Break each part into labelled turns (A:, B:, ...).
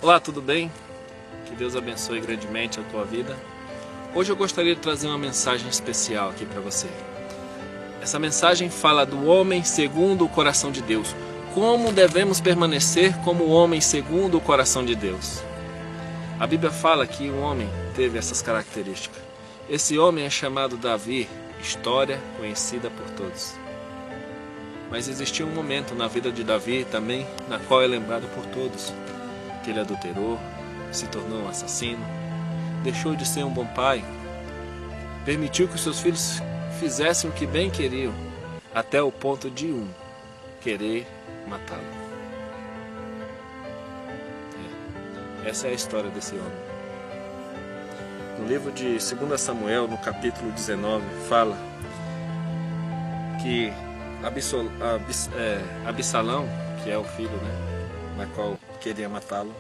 A: Olá, tudo bem? Que Deus abençoe grandemente a tua vida. Hoje eu gostaria de trazer uma mensagem especial aqui para você. Essa mensagem fala do homem segundo o coração de Deus. Como devemos permanecer como homem segundo o coração de Deus? A Bíblia fala que o homem teve essas características. Esse homem é chamado Davi, história conhecida por todos. Mas existiu um momento na vida de Davi também, na qual é lembrado por todos, que ele adulterou, se tornou um assassino, deixou de ser um bom pai, permitiu que os seus filhos fizessem o que bem queriam, até o ponto de querer matá-lo. Essa é a história desse homem. No livro de 2 Samuel, no capítulo 19, fala que Absalão, que é o filho, na qual queria matá-lo,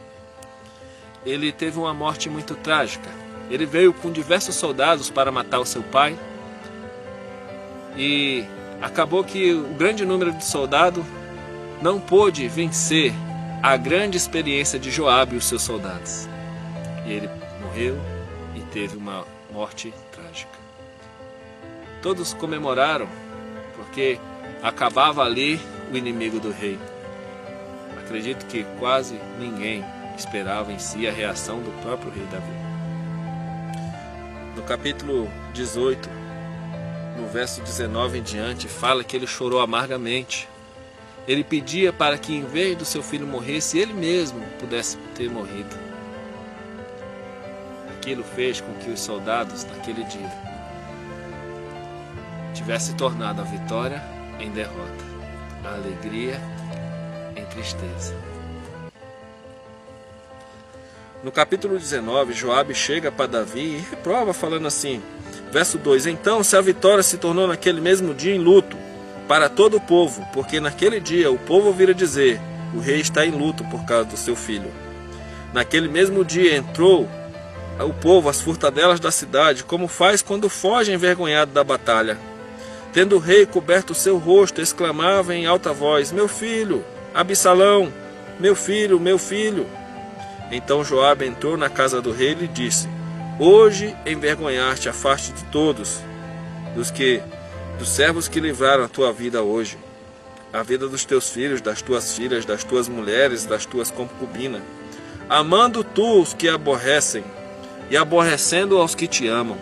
A: ele teve uma morte muito trágica. Ele veio com diversos soldados para matar o seu pai, e acabou que o grande número de soldados não pôde vencer a grande experiência de Joabe e os seus soldados. E ele morreu e teve uma morte trágica. Todos comemoraram, porque acabava ali o inimigo do rei. Acredito que quase ninguém esperava em si a reação do próprio rei Davi. No capítulo 18, no verso 19 em diante, fala que ele chorou amargamente. Ele pedia para que, em vez do seu filho morresse, ele mesmo pudesse ter morrido. Aquilo fez com que os soldados, naquele dia, tivessem tornado a vitória em derrota, a alegria em tristeza. No capítulo 19, Joabe chega para Davi e reprova falando assim, verso 2: Então, se a vitória se tornou naquele mesmo dia em luto para todo o povo, porque naquele dia o povo vira dizer, o rei está em luto por causa do seu filho. Naquele mesmo dia entrou o povo às furtadelas da cidade, como faz quando foge envergonhado da batalha. Tendo o rei coberto o seu rosto, exclamava em alta voz, meu filho, Absalão, meu filho, meu filho. Então Joabe entrou na casa do rei e lhe disse, hoje envergonhaste a face de todos, dos servos que livraram a tua vida hoje, a vida dos teus filhos, das tuas filhas, das tuas mulheres, das tuas concubinas, amando tu os que aborrecem, e aborrecendo aos que te amam.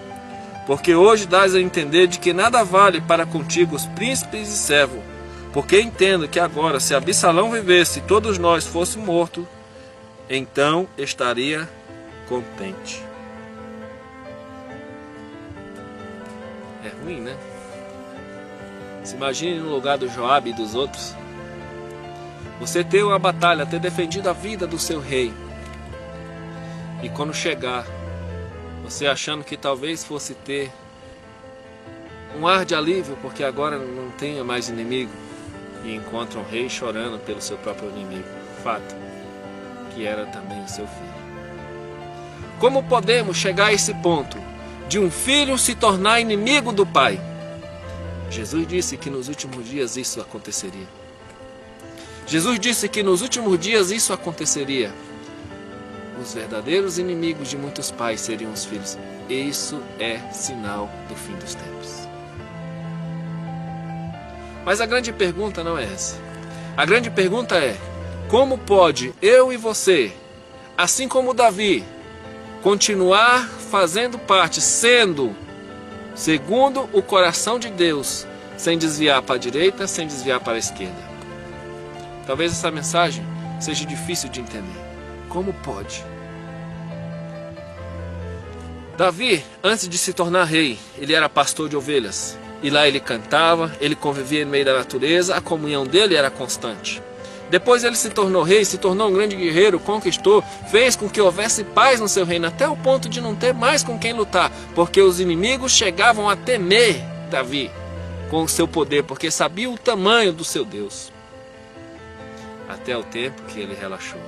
A: Porque hoje dás a entender de que nada vale para contigo os príncipes e servos, porque entendo que agora, se Absalão vivesse e todos nós fôssemos mortos, então estaria contente. É ruim, né? Se imagine no lugar do Joabe e dos outros. Você ter uma batalha, ter defendido a vida do seu rei, e quando chegar, você achando que talvez fosse ter um ar de alívio, porque agora não tenha mais inimigo, e encontra um rei chorando pelo seu próprio inimigo. Fato, que era também o seu filho. Como podemos chegar a esse ponto de um filho se tornar inimigo do pai? Jesus disse que nos últimos dias isso aconteceria. Jesus disse que nos últimos dias isso aconteceria. Os verdadeiros inimigos de muitos pais seriam os filhos. Isso é sinal do fim dos tempos. Mas a grande pergunta não é essa. A grande pergunta é, como pode eu e você, assim como Davi, continuar fazendo parte, sendo segundo o coração de Deus, sem desviar para a direita, sem desviar para a esquerda? Talvez essa mensagem seja difícil de entender. Como pode? Davi, antes de se tornar rei, ele era pastor de ovelhas. E lá ele cantava, ele convivia no meio da natureza, a comunhão dele era constante. Depois ele se tornou rei, se tornou um grande guerreiro, conquistou, fez com que houvesse paz no seu reino, até o ponto de não ter mais com quem lutar, porque os inimigos chegavam a temer Davi com o seu poder, porque sabiam o tamanho do seu Deus. Até o tempo que ele relaxou.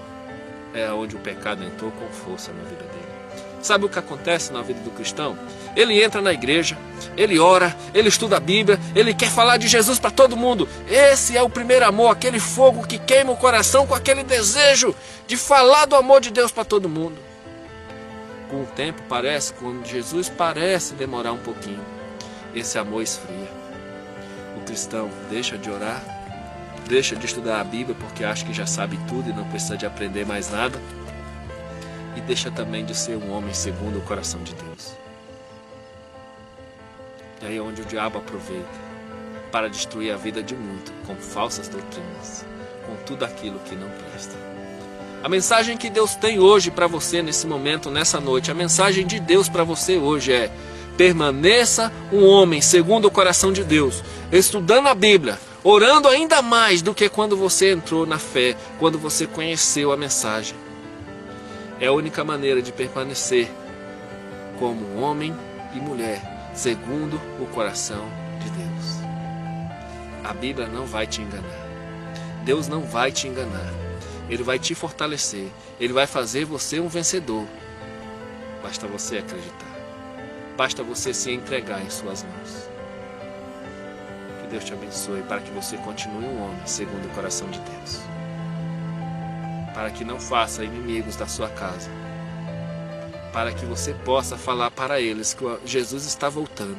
A: É onde o pecado entrou com força na vida dele. Sabe o que acontece na vida do cristão? Ele entra na igreja, ele ora, ele estuda a Bíblia, ele quer falar de Jesus para todo mundo. Esse é o primeiro amor, aquele fogo que queima o coração com aquele desejo de falar do amor de Deus para todo mundo. Com o tempo quando Jesus parece demorar um pouquinho, esse amor esfria. O cristão deixa de orar, deixa de estudar a Bíblia porque acha que já sabe tudo e não precisa de aprender mais nada. E deixa também de ser um homem segundo o coração de Deus. E aí é onde o diabo aproveita para destruir a vida de muito, com falsas doutrinas, com tudo aquilo que não presta. A mensagem que Deus tem hoje para você nesse momento, nessa noite, a mensagem de Deus para você hoje é: permaneça um homem segundo o coração de Deus, estudando a Bíblia, orando ainda mais do que quando você entrou na fé, quando você conheceu a mensagem. É a única maneira de permanecer como um homem e mulher segundo o coração de Deus. A Bíblia não vai te enganar. Deus não vai te enganar. Ele vai te fortalecer. Ele vai fazer você um vencedor. Basta você acreditar. Basta você se entregar em suas mãos. Que Deus te abençoe para que você continue um homem segundo o coração de Deus. Para que não faça inimigos da sua casa. Para que você possa falar para eles que Jesus está voltando.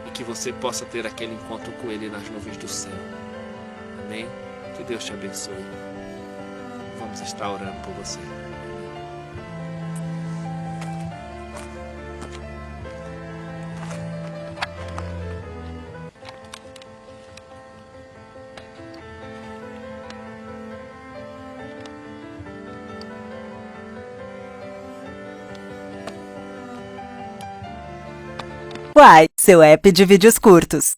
A: E que você possa ter aquele encontro com Ele nas nuvens do céu. Amém? Que Deus te abençoe. Vamos estar orando por você.
B: Uai, seu app de vídeos curtos.